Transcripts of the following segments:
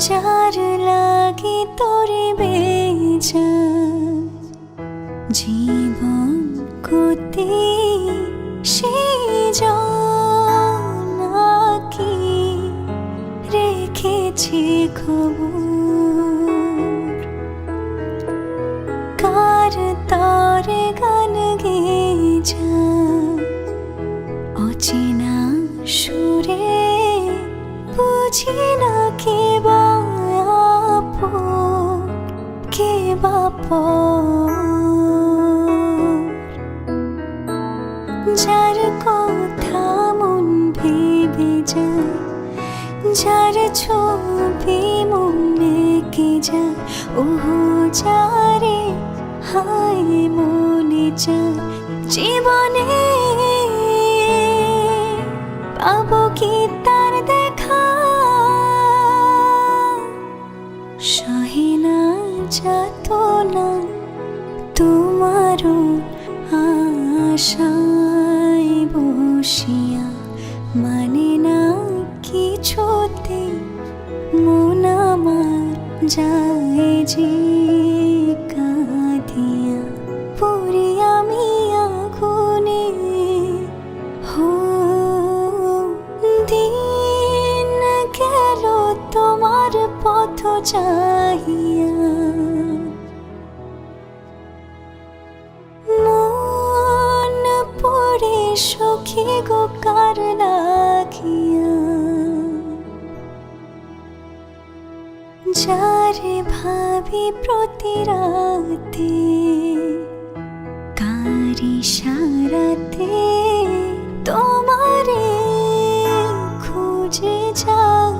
যার লাগি তোরে বেজান জীবন গতি সে নাকি রেখেছি খবর কার তরে গান গেছা অচেনা সুরে বুঝি না কে বাপর যার কথা মন ভেবে যায় যার ছবি মনে কে যায় ওহো যারে হায় মনে যায় জীবনে পাবো কি তার দেখা সহে না যাতনা তোমারও আশায় বসিয়া মানে না কিছুতে মন আমার যায় যে কাঁদিয়া পড়ি আমি আগুনে হো দিন গেল তোমার পথ চাহিয়া মন পড়ে সখী গো কার লাগিয়া যারে ভাবি প্রতি রাতে কারি সারাতে তোমারে খুঁজে যায়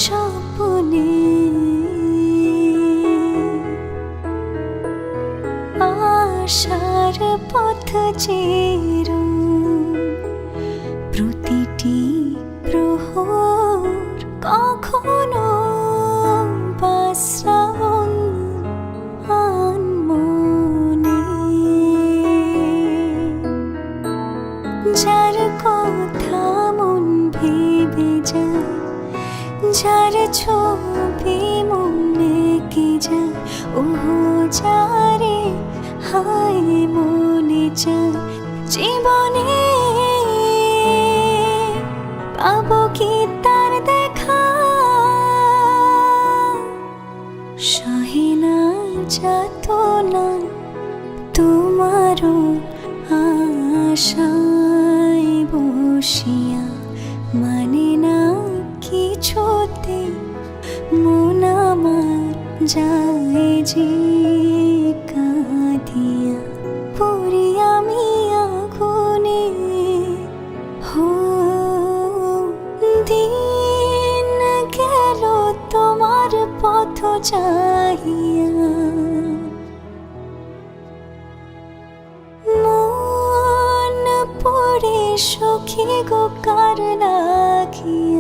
স্বপ্নে আশার পথ চেরো প্রতিটি প্রহর কখনো বাসরাউন আনমনে যার কথা মন ভেবে যায় যার ছবি মনে কে যায় ওহো যারে হায় মনে যায় জীবনে পাবো কি তার দেখা সহে না যাতনা তোমারও আশায় বসিয়া মানে না কিছুতে মন আমার যায় যে কাঁদিয়া পড়ি আমি আগুনে হো দিন গেল তোমার পথ চাহিয়া মন পড়ে সখী গো কার লাগিয়া।